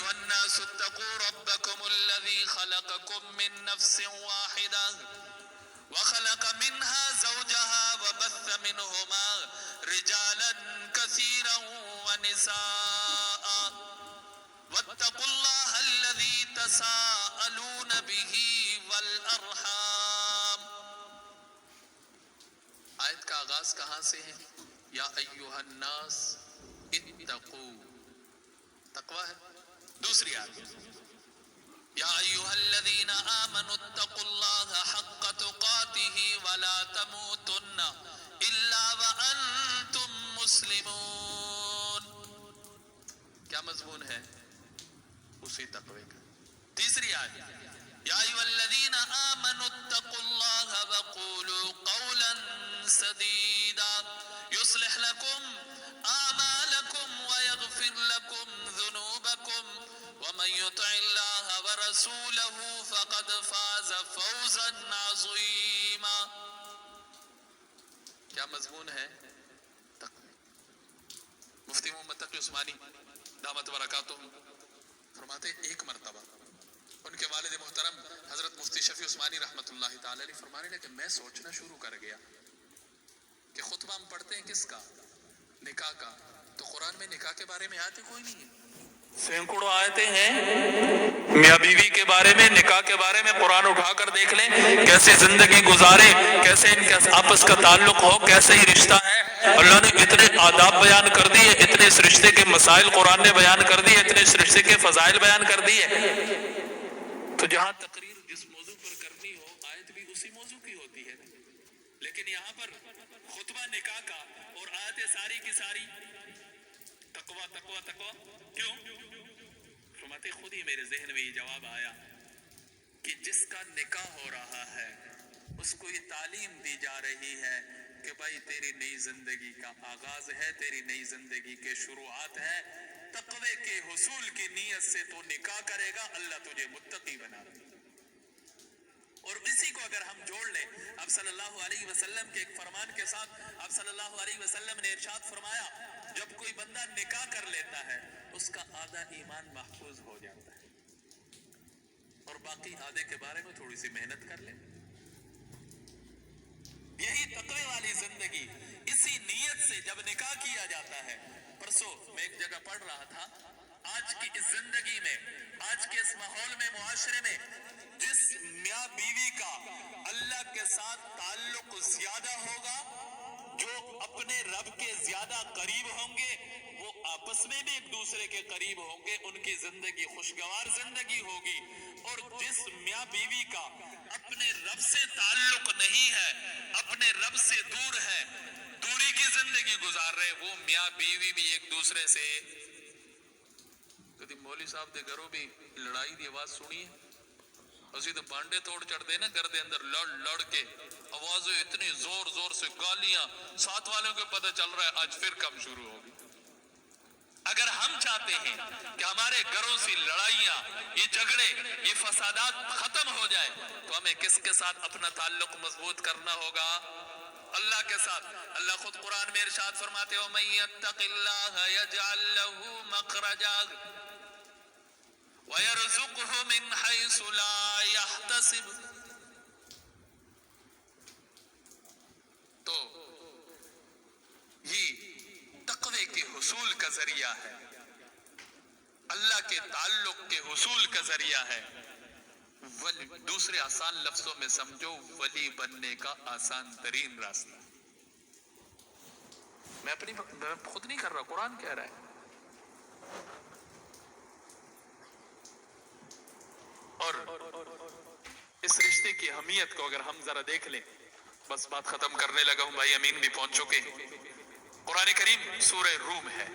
أيها الناس اتقوا ربكم الذي خلقكم من نفس واحدة وخلق منها زوجها وبث منهما رجالا كثيرا ونساء واتقوا الله الذي تساءلون به والأرحام. آیت کا آغاز کہاں سے ہے؟ یا ایہا الناس اتقوا، تقوی ہے. دوسری آیت یا ایہا الذین آمنوا اتقوا اللہ حق تقاتہ ولا تموتن الا وانتم مسلمون. کیا مضمون ہے؟ اسی تقوی کا. تیسری آیت یا ایہا الذین آمنوا اتقوا اللہ وقولوا قولا سدیدا یصلح لکم اعمالکم ویغفر لکم ذنوبکم ومن یطع اللہ ورسولہ فقد فاز فوزا عظیما. کیا مضمون ہے؟ تقوی. مفتی محمد تقی عثمانی دامت برکاتہ فرماتے ایک مرتبہ ان کے والد محترم حضرت مفتی شفیع عثمانی رحمۃ اللہ تعالی علیہ فرمانے لگے کہ میں سوچنا شروع کر گیا کہ خطبہ ہم پڑھتے ہیں کس کا؟ نکاح کا. تو قرآن میں نکاح کے بارے میں آیتیں کوئی نہیں ہے. سینکڑوں آیتیں ہیں میاں بیوی کے بارے میں، نکاح کے بارے میں. قرآن اٹھا کر دیکھ لیں کیسے زندگی گزارے، کیسے ان کے آپس کا تعلق ہو، کیسے ہی رشتہ ہے. اللہ نے اتنے آداب بیان کر دیے، اتنے اس رشتے کے مسائل قرآن نے بیان کر دیے، اتنے اس رشتے کے فضائل بیان کر دیے. تو جہاں تقریر جس موضوع پر کرنی ہو آیت بھی اسی موضوع کی ہوتی ہے، لیکن یہاں پر خطبہ نکاح کا اور آیتیں ساری کی ساری تقوی تقوی تقوی. کیوں؟ فرماتے خود ہی میرے ذہن میں یہ جواب آیا کہ جس کا نکاح ہو رہا ہے اس کو یہ تعلیم دی جا رہی ہے کہ بھائی تیری نئی زندگی کا آغاز ہے، تیری نئی زندگی کے شروعات ہے. تقوی کے حصول کی نیت سے تو نکاح کرے گا، اللہ تجھے متقی بنا دے. اور اسی کو اگر ہم جوڑ لیں آپ صلی اللہ علیہ وسلم کے ایک فرمان کے ساتھ، آپ صلی اللہ علیہ وسلم نے ارشاد فرمایا جب کوئی بندہ نکاح کر لیتا ہے اس کا آدھا ایمان محفوظ ہو جاتا ہے، اور باقی آدھے کے بارے میں تھوڑی سی محنت کر لیں. یہی تقوی والی زندگی اسی نیت سے جب نکاح کیا جاتا ہے. پرسوں میں ایک جگہ پڑھ رہا تھا آج کی اس زندگی میں، آج کے اس ماحول میں، معاشرے میں جس میاں بیوی کا اللہ کے ساتھ تعلق زیادہ ہوگا، جو اپنے رب کے زیادہ قریب ہوں گے، وہ آپس میں بھی ایک دوسرے کے قریب ہوں گے، ان کی زندگی خوشگوار زندگی ہوگی. اور جس میاں بیوی کا اپنے رب سے تعلق نہیں ہے، اپنے رب سے دور ہے، دوری کی زندگی گزار رہے، وہ میاں بیوی بھی ایک دوسرے سے. کدی مولوی صاحب دے گھروں بھی لڑائی دی آواز سنی ہے؟ اسی تو بانڈے توڑ چڑھتے نا گھر دے اندر لڑ لڑ کے، آوازیں اتنی زور زور سے، گالیاں، ساتھ والوں کو پتہ چل رہا ہے آج پھر کم شروع ہوگی. اگر ہم چاہتے ہیں کہ ہمارے گھروں سے لڑائیاں، یہ جھگڑے، یہ فسادات ختم ہو جائے تو ہمیں کس کے ساتھ اپنا تعلق مضبوط کرنا ہوگا؟ اللہ کے ساتھ. اللہ خود قرآن میں ارشاد فرماتے ہو مَن يَتَّقِ اللَّهَ يَجْعَل لَّهُ مَخْرَجًا وَيَرْزُقْهُ مِنْ حَيْثُ لَا يَحْتَسِبُ. تو یہ تقوی کے حصول کا ذریعہ ہے، اللہ کے تعلق کے حصول کا ذریعہ ہے. دوسرے آسان لفظوں میں سمجھو ولی بننے کا آسان ترین راستہ. میں اپنی خود نہیں کر رہا، قرآن کہہ رہا ہے. اور اس رشتے کی اہمیت کو اگر ہم ذرا دیکھ لیں، بس بات ختم کرنے لگا ہوں، بھائی امین بھی پہنچ چکے. قرآن کریم سورہ روم ہے،